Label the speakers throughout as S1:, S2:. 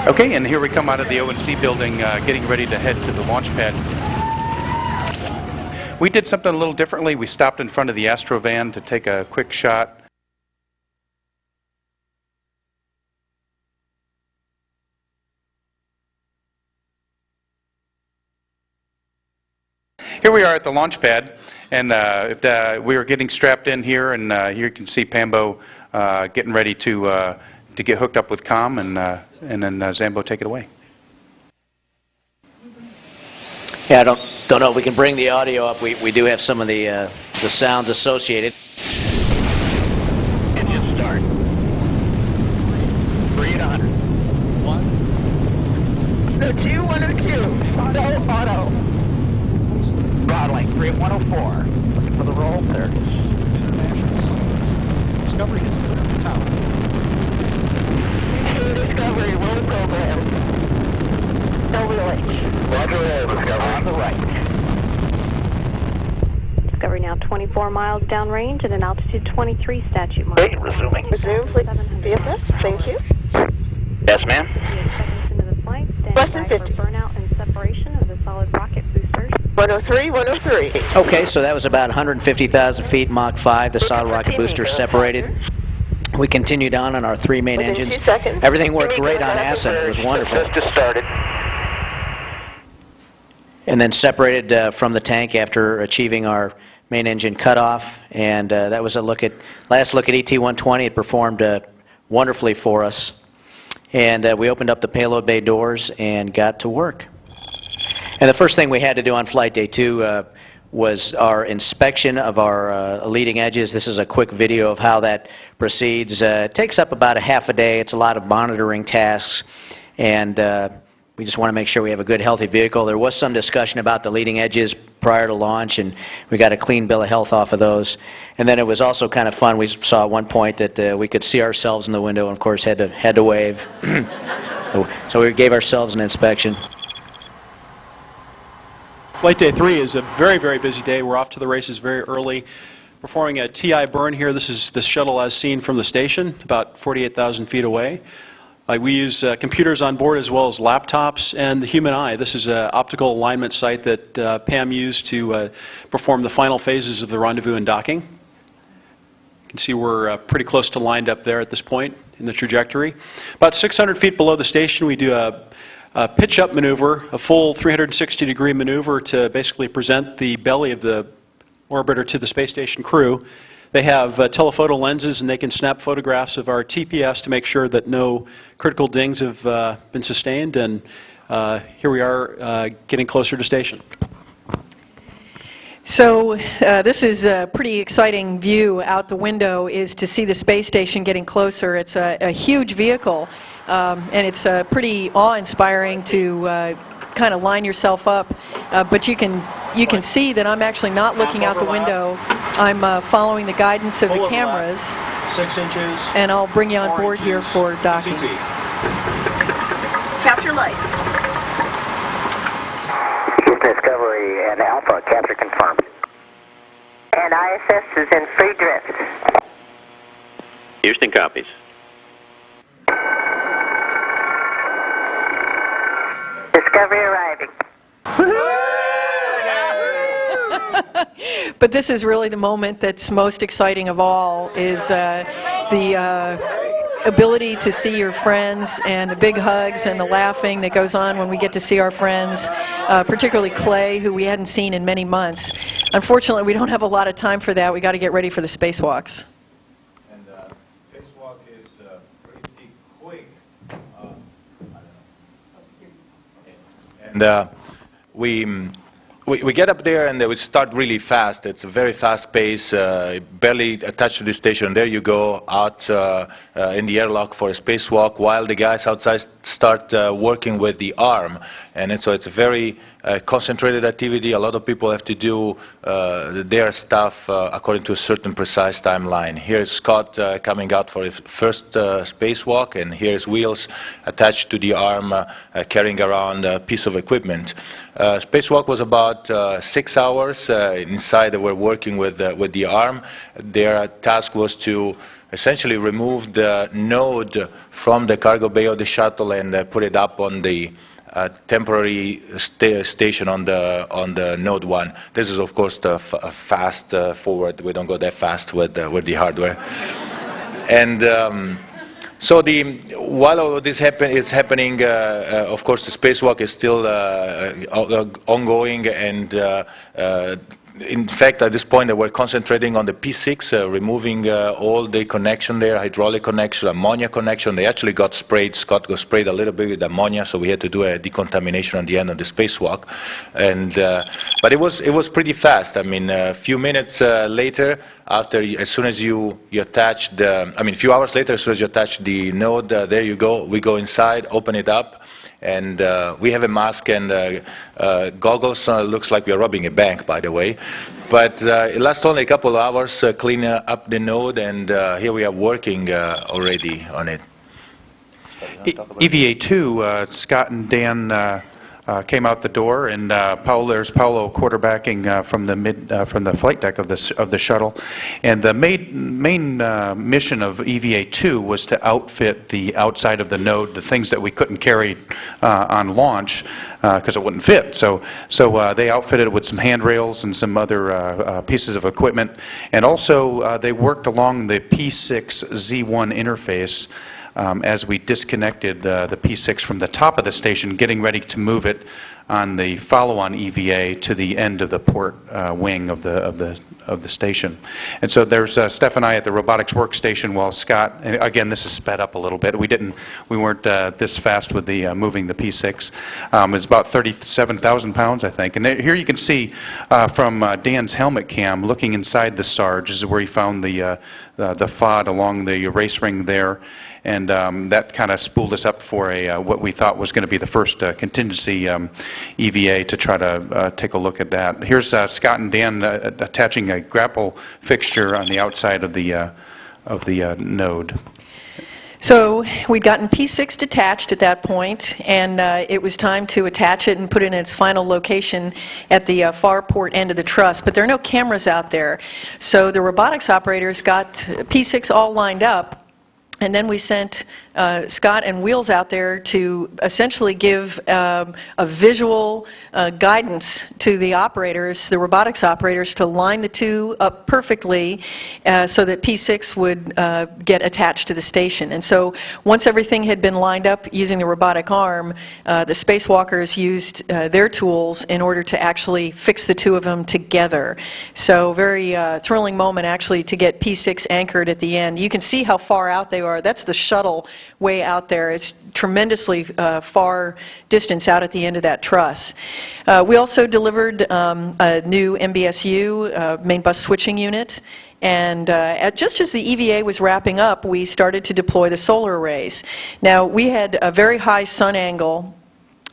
S1: Okay, and here we come out of the O&C building, getting ready to head to the launch pad. We did something a little differently. We stopped in front of the Astrovan to take a quick shot. Here we are at the launch pad, and we are getting strapped in here, and here you can see Pambo getting ready to get hooked up with comm, and then Zambo, take it away.
S2: Yeah, I don't know if we can bring the audio up. We do have some of the sounds associated. Engine start. 3 at 100. 102, 102. Auto. Throttling, 3 at 104. Looking for the roll. There it is.
S3: International Science. Discovery has cleared the tower.
S4: Discovery, roll program. WH.
S5: Roger, Discovery.
S4: On the right.
S6: Discovery now 24 miles downrange at an altitude 23 statute mark.
S5: Great, resuming.
S4: Resume, please. VFS, thank you.
S5: Yes, ma'am.
S6: Into the flight,
S4: Less than
S6: standing by
S4: 50.
S6: for burnout and separation of the solid rocket boosters.
S4: 103, 103.
S2: Okay, so that was about 150,000 feet, Mach 5. The solid rocket booster separated. We continued on our 3 main
S4: Within
S2: engines.
S4: 2 seconds.
S2: Everything worked great on Ascent. It was wonderful.
S5: Just started.
S2: And then separated from the tank after achieving our main engine cutoff. And that was a last look at ET-120. It performed wonderfully for us. And we opened up the payload bay doors and got to work. And the first thing we had to do on flight day 2 was our inspection of our leading edges. This is a quick video of how that proceeds. It takes up about a half a day. It's a lot of monitoring tasks, and we just want to make sure we have a good, healthy vehicle. There was some discussion about the leading edges prior to launch, and we got a clean bill of health off of those. And then it was also kind of fun. We saw at one point that we could see ourselves in the window, and of course had to wave. So we gave ourselves an inspection.
S3: Flight day 3 is a very, very busy day. We're off to the races very early. Performing a TI burn here. This is the shuttle as seen from the station, about 48,000 feet away. We use computers on board as well as laptops and the human eye. This is an optical alignment site that Pam used to perform the final phases of the rendezvous and docking. You can see we're pretty close to lined up there at this point in the trajectory. About 600 feet below the station, we do a pitch-up maneuver, a full 360-degree maneuver to basically present the belly of the orbiter to the space station crew. They have telephoto lenses, and they can snap photographs of our TPS to make sure that no critical dings have been sustained. And here we are getting closer to station.
S7: So this is a pretty exciting view out the window, is to see the space station getting closer. It's a huge vehicle. And it's pretty awe-inspiring to kind of line yourself up, but you can see that I'm actually not looking out the window. I'm following the guidance of the cameras.
S3: 6 inches.
S7: And I'll bring you on board here for docking.
S4: Capture light.
S5: Discovery and Alpha, capture confirmed.
S4: And ISS is in free drift.
S5: Houston copies.
S4: Discovery arriving.
S7: But this is really the moment that's most exciting of all, is the ability to see your friends and the big hugs and the laughing that goes on when we get to see our friends, particularly Clay, who we hadn't seen in many months. Unfortunately, we don't have a lot of time for that. We got to get ready for the spacewalks.
S8: And spacewalk is pretty quick. And we get up there and we start really fast. It's a very fast pace, barely attached to the station. There you go out in the airlock for a spacewalk while the guys outside start working with the arm. And so it's a very concentrated activity. A lot of people have to do their stuff according to a certain precise timeline. Here's Scott coming out for his first spacewalk, and here's Wheels attached to the arm carrying around a piece of equipment. Spacewalk was about about 6 hours. Inside, they were working with the arm. Their task was to essentially remove the node from the cargo bay of the shuttle and put it up on the temporary station on the Node 1. This is, of course, the fast forward. We don't go that fast with the hardware. And so while all of this is happening, of course, the spacewalk is still ongoing, and in fact, at this point, they were concentrating on the P6, removing all the connection there, hydraulic connection, ammonia connection. They actually got sprayed. Scott got sprayed a little bit with ammonia, so we had to do a decontamination at the end of the spacewalk. And but it was pretty fast. I mean, a few minutes later, as soon as you attach a few hours later, as soon as you attach the node, there you go. We go inside, open it up. And we have a mask and goggles. Looks like we are robbing a bank, by the way. But it lasts only a couple of hours, clean up the node, and here we are working already on it.
S1: EVA-2, Scott and Dan came out the door, and there's Paolo quarterbacking from the flight deck of the shuttle. And the main mission of EVA-2 was to outfit the outside of the node, the things that we couldn't carry on launch because it wouldn't fit. So they outfitted it with some handrails and some other pieces of equipment, and also they worked along the P6Z1 interface. As we disconnected the P6 from the top of the station, getting ready to move it on the follow-on EVA to the end of the port wing of the station. And so there's Steph and I at the robotics workstation while Scott, and again, this is sped up a little bit. We weren't this fast with the moving the P6. It's about 37,000 pounds, I think. And here you can see from Dan's helmet cam, looking inside the Sarge, this is where he found the FOD along the race ring there. And that kind of spooled us up for what we thought was going to be the first contingency EVA to try to take a look at that. Here's Scott and Dan attaching a grapple fixture on the outside of the node.
S7: So we'd gotten P6 detached at that point, and it was time to attach it and put it in its final location at the far port end of the truss. But there are no cameras out there. So the robotics operators got P6 all lined up. And then we sent Scott and Wheels out there to essentially give a visual guidance to the operators, the robotics operators, to line the two up perfectly so that P6 would get attached to the station. And so once everything had been lined up using the robotic arm, the spacewalkers used their tools in order to actually fix the two of them together. So very thrilling moment actually to get P6 anchored at the end. You can see how far out they are. That's the shuttle way out there. It's tremendously far distance out at the end of that truss. We also delivered a new MBSU, main bus switching unit. And just as the EVA was wrapping up, we started to deploy the solar arrays. Now, we had a very high sun angle,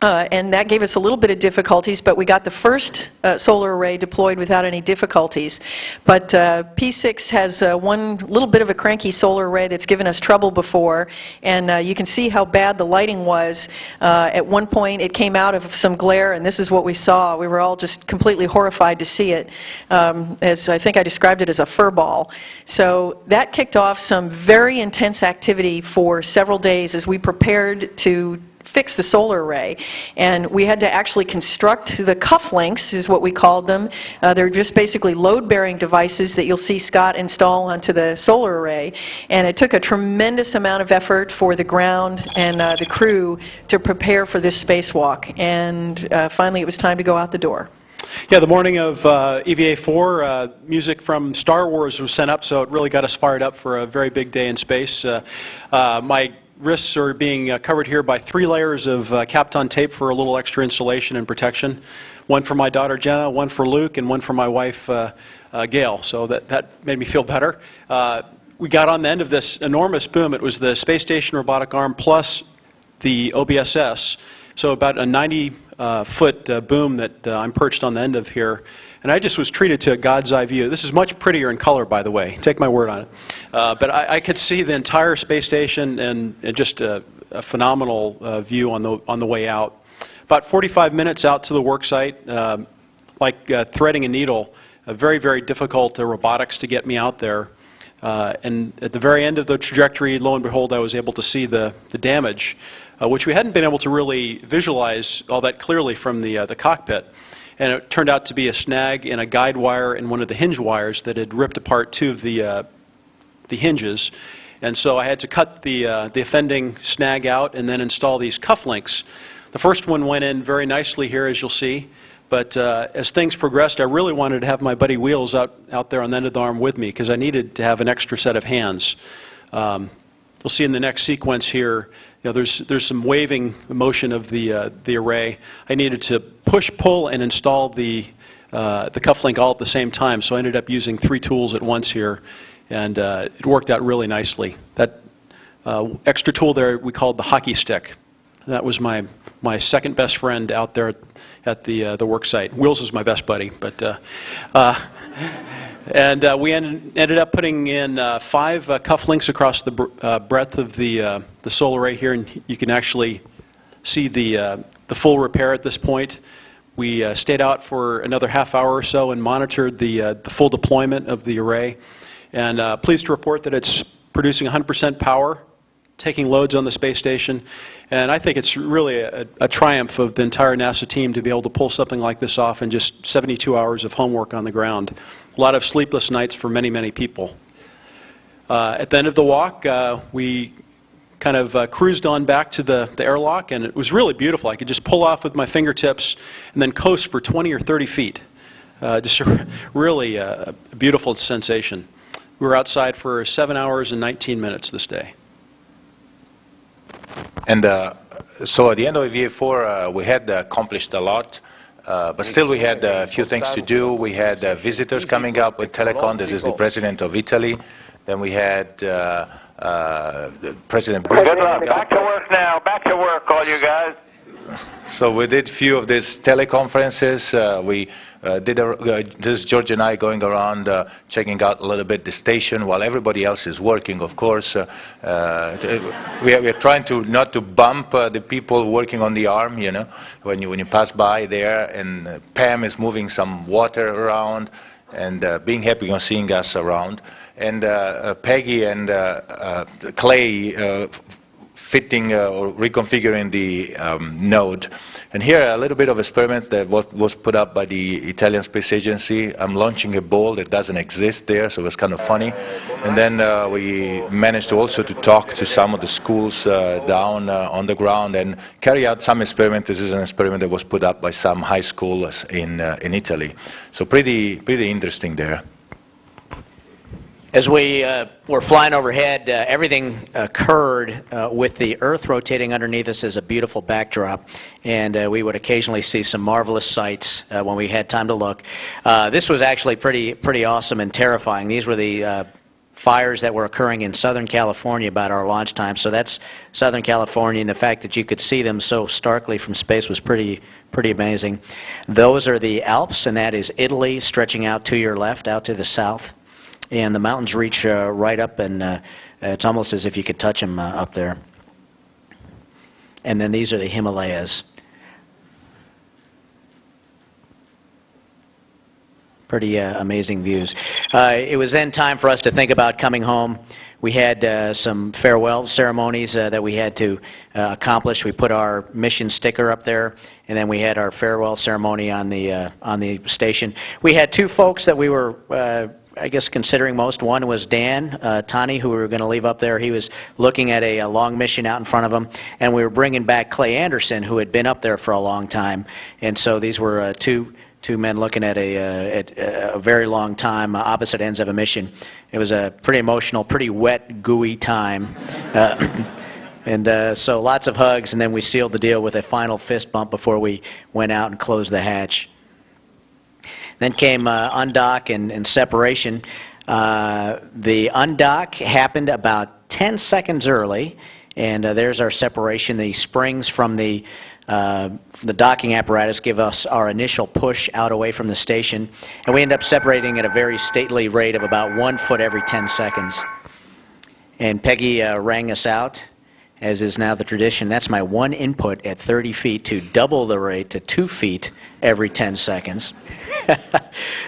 S7: and that gave us a little bit of difficulties, but we got the first solar array deployed without any difficulties. But P6 has one little bit of a cranky solar array that's given us trouble before, and you can see how bad the lighting was. At one point it came out of some glare, and this is what we saw. We were all just completely horrified to see it, as I think I described it as a fur ball. So that kicked off some very intense activity for several days as we prepared to fix the solar array. And we had to actually construct the cufflinks, is what we called them. They're just basically load-bearing devices that you'll see Scott install onto the solar array. And it took a tremendous amount of effort for the ground and the crew to prepare for this spacewalk. And finally it was time to go out the door.
S3: Yeah, the morning of EVA-4, music from Star Wars was sent up, so it really got us fired up for a very big day in space. My wrists are being covered here by 3 layers of Kapton tape for a little extra insulation and protection. One for my daughter Jenna, one for Luke, and one for my wife Gail. So that made me feel better. We got on the end of this enormous boom. It was the space station robotic arm plus the OBSS. So about a 90-foot boom that I'm perched on the end of here. And I just was treated to a God's eye view. This is much prettier in color, by the way. Take my word on it. But I could see the entire space station and just a phenomenal view on the way out. About 45 minutes out to the work site. A like threading a needle. Very, very difficult robotics to get me out there. And at the very end of the trajectory, lo and behold, I was able to see the damage, which we hadn't been able to really visualize all that clearly from the cockpit. And it turned out to be a snag in a guide wire and one of the hinge wires that had ripped apart two of the hinges. And so I had to cut the offending snag out and then install these cufflinks. The first one went in very nicely here, as you'll see. But as things progressed, I really wanted to have my buddy Wheels out there on the end of the arm with me because I needed to have an extra set of hands. You'll see in the next sequence here, there's some waving motion of the array. I needed to push, pull, and install the cufflink all at the same time. So I ended up using 3 tools at once here, and it worked out really nicely. That extra tool there we called the hockey stick. That was my second best friend out there at the work site. Wheels is my best buddy, but and we ended up putting in 5 cufflinks across the breadth of the solar array here, and you can actually see the full repair at this point. We stayed out for another half hour or so and monitored the full deployment of the array, and pleased to report that it's producing 100% power, taking loads on the space station, and I think it's really a triumph of the entire NASA team to be able to pull something like this off in just 72 hours of homework on the ground. A lot of sleepless nights for many, many people. At the end of the walk, we kind of cruised on back to the airlock, and it was really beautiful. I could just pull off with my fingertips and then coast for 20 or 30 feet. Just really a beautiful sensation. We were outside for 7 hours and 19 minutes this day.
S8: And so at the end of year 4, we had accomplished a lot, but still we had a few things to do. We had visitors coming up with Telecom. This is the president of Italy. Then we had President Bush.
S5: Good luck. Back to work now. Back to work, all you guys.
S8: So we did a few of these teleconferences. We did this George and I going around checking out a little bit the station while everybody else is working, of course. We are trying to not to bump the people working on the arm, when you pass by there, and Pam is moving some water around and being happy on seeing us around. And Peggy and Clay fitting or reconfiguring the node. And here a little bit of experiment that was put up by the Italian Space Agency. I'm launching a ball that doesn't exist there, so it was kind of funny. And then we managed to also to talk to some of the schools down on the ground and carry out some experiment. This is an experiment that was put up by some high schools in Italy. So pretty interesting there.
S2: As we were flying overhead, everything occurred with the Earth rotating underneath us as a beautiful backdrop, and we would occasionally see some marvelous sights when we had time to look. This was actually pretty awesome and terrifying. These were the fires that were occurring in Southern California about our launch time. So that's Southern California, and the fact that you could see them so starkly from space was pretty amazing. Those are the Alps, and that is Italy stretching out to your left, out to the south. And the mountains reach right up, and it's almost as if you could touch them up there. And then these are the Himalayas. Pretty amazing views. It was then time for us to think about coming home. We had some farewell ceremonies that we had to accomplish. We put our mission sticker up there, and then we had our farewell ceremony on the station. We had 2 folks that we were I guess considering most. One was Dan Tani, who we were going to leave up there. He was looking at a long mission out in front of him, and we were bringing back Clay Anderson, who had been up there for a long time. And so these were two men looking at a very long time, opposite ends of a mission. It was a pretty emotional, pretty wet, gooey time. And so lots of hugs, and then we sealed the deal with a final fist bump before we went out and closed the hatch. Then came undock and separation. The undock happened about 10 seconds early, and there's our separation. The springs from the docking apparatus give us our initial push out away from the station, and we end up separating at a very stately rate of about 1 foot every 10 seconds. And Peggy rang us out, as is now the tradition. That's my one input at 30 feet to double the rate to 2 feet every 10 seconds.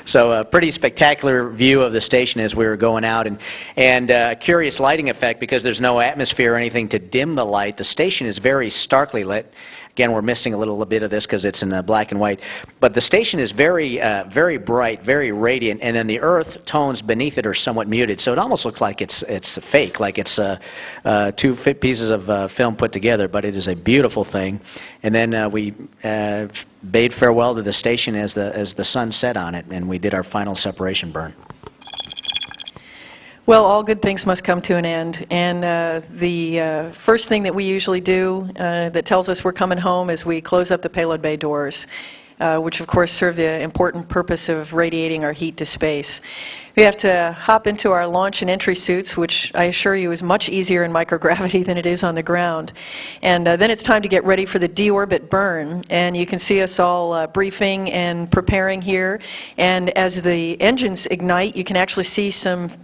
S2: So a pretty spectacular view of the station as we were going out, and a curious lighting effect because there's no atmosphere or anything to dim the light. The station is very starkly lit. Again, we're missing a little bit of this because it's in black and white. But the station is very, very bright, very radiant, and then the earth tones beneath it are somewhat muted. So it almost looks like it's fake, like it's two pieces of film put together. But it is a beautiful thing. And then we bade farewell to the station as the sun set on it, and we did our final separation burn.
S7: Well, all good things must come to an end, and the first thing that we usually do that tells us we're coming home is we close up the payload bay doors, which of course serve the important purpose of radiating our heat to space. We have to hop into our launch and entry suits, which I assure you is much easier in microgravity than it is on the ground. And then it's time to get ready for the deorbit burn. And you can see us all briefing and preparing here. And as the engines ignite, you can actually see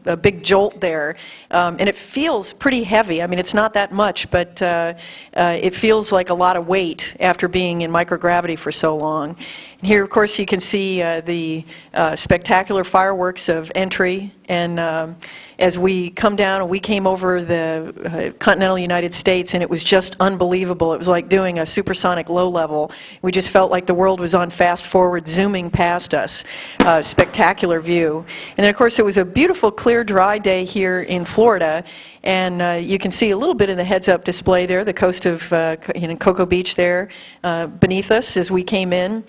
S7: a big jolt there. And it feels pretty heavy. I mean, it's not that much, but it feels like a lot of weight after being in microgravity for so long. And here, of course, you can see the spectacular fireworks of entry. And as we come down, and we came over the continental United States, and it was just unbelievable. It was like doing a supersonic low level. We just felt like the world was on fast forward, zooming past us. Spectacular view. And then, of course, it was a beautiful, clear, dry day here in Florida. And you can see a little bit in the heads-up display there, the coast of Cocoa Beach there beneath us as we came in.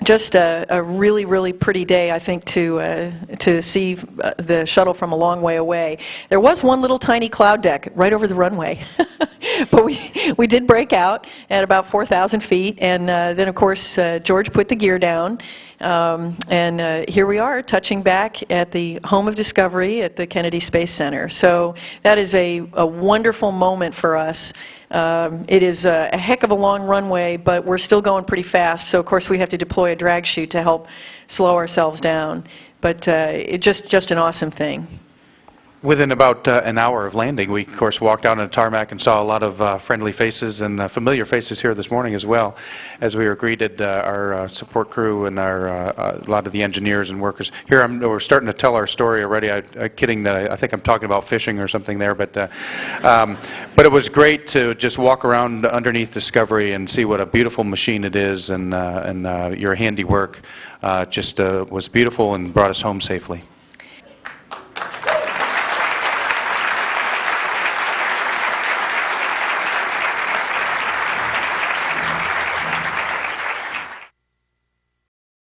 S7: Just a really, really pretty day, I think, to see the shuttle from a long way away. There was one little tiny cloud deck right over the runway, but we did break out at about 4,000 feet, and then, of course, George put the gear down. And here we are, touching back at the home of Discovery at the Kennedy Space Center. So that is a wonderful moment for us. It is a heck of a long runway, but we're still going pretty fast. So of course we have to deploy a drag chute to help slow ourselves down. But it's just an awesome thing.
S1: Within about an hour of landing, we, of course, walked out on the tarmac and saw a lot of friendly faces and familiar faces here this morning as well, as we were greeted, our support crew and a lot of the engineers and workers. Here, we're starting to tell our story already. I'm kidding that I think I'm talking about fishing or something there, but it was great to just walk around underneath Discovery and see what a beautiful machine it is, and your handiwork just was beautiful and brought us home safely.